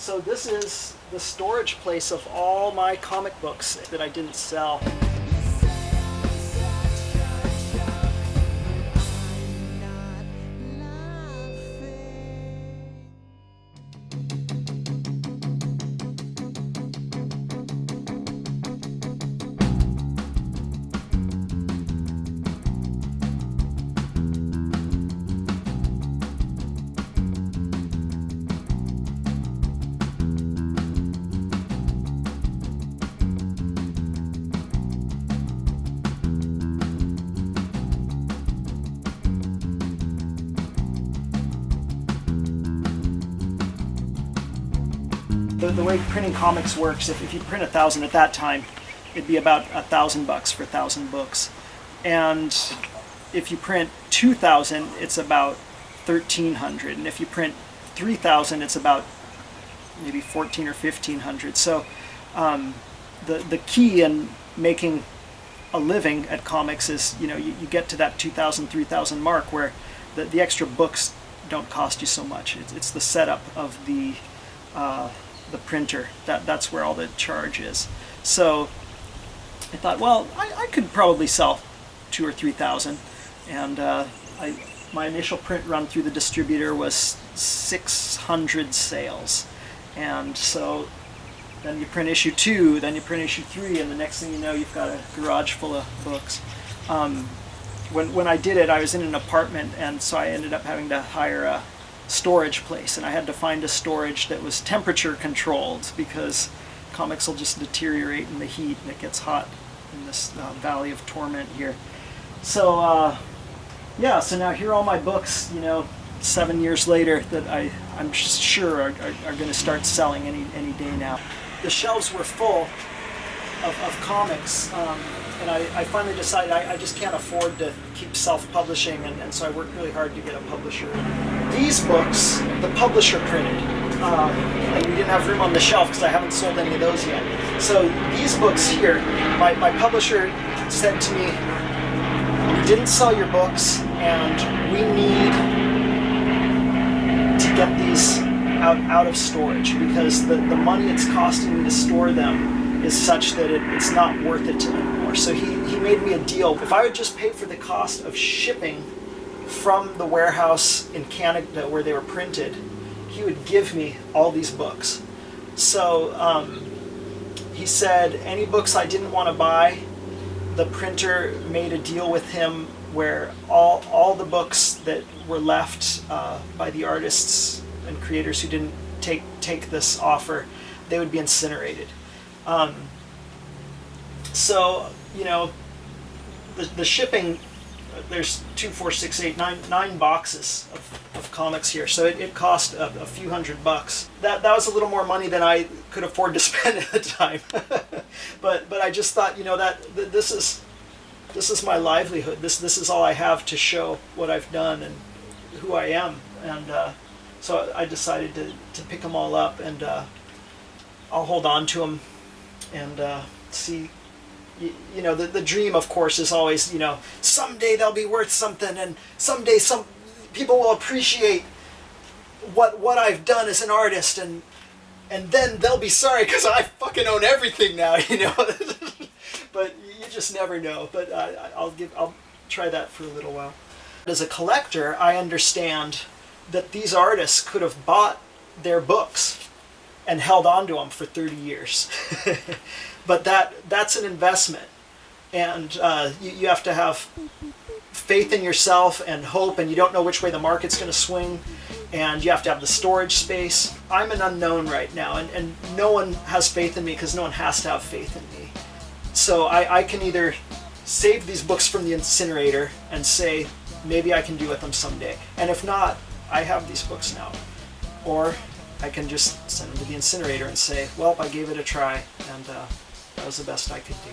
So this is the storage place of all my comic books that I didn't sell. The way printing comics works, if you print 1,000 at that time, it'd be about $1,000 for 1,000 books. And if you print 2,000, it's about 1,300. And if you print 3,000, it's about maybe 1,400 or 1,500. So the key in making a living at comics is, you get to that 2,000, 3,000 mark where the extra books don't cost you so much. It's the setup of the printer that's where all the charge is. So I thought, well, I could probably sell 2,000 or 3,000, and my initial print run through the distributor was 600 sales, and so then you print issue 2, then you print issue 3, and the next thing you know, you've got a garage full of books. When I did it, I was in an apartment, and so I ended up having to hire a storage place, and I had to find a storage that was temperature controlled because comics will just deteriorate in the heat, and it gets hot in this valley of Torment here. So yeah, so now here are all my books, 7 years later, that I'm sure are going to start selling any day now. The shelves were full of comics, and I finally decided I just can't afford to keep self-publishing, and so I worked really hard to get a publisher. These books, the publisher printed, and we didn't have room on the shelf because I haven't sold any of those yet. So these books here, my publisher said to me, "We didn't sell your books, and we need to get these out of storage because the money it's costing me to store them is such that it's not worth it to me anymore." So he made me a deal. If I would just pay for the cost of shipping from the warehouse in Canada where they were printed, he would give me all these books. So he said any books I didn't want to buy, the printer made a deal with him where all the books that were left by the artists and creators who didn't take this offer, they would be incinerated. So, the shipping, there's 2, 4, 6, 8, 9 boxes of comics here, so it cost a few $100. That was a little more money than I could afford to spend at the time. but I just thought, this is my livelihood. This is all I have to show what I've done and who I am. And so I decided to pick them all up, and I'll hold on to them and see. The dream, of course, is always, someday they'll be worth something, and someday some people will appreciate what I've done as an artist, and then they'll be sorry because I fucking own everything now, But you just never know. But I'll try that for a little while. As a collector, I understand that these artists could have bought their books and held on to them for 30 years. But that's an investment, and you have to have faith in yourself and hope, and you don't know which way the market's going to swing, and you have to have the storage space. I'm an unknown right now, and no one has faith in me because no one has to have faith in me. So I can either save these books from the incinerator and say, maybe I can do with them someday, and if not, I have these books now. Or I can just send them to the incinerator and say, well, I gave it a try, and that was the best I could do.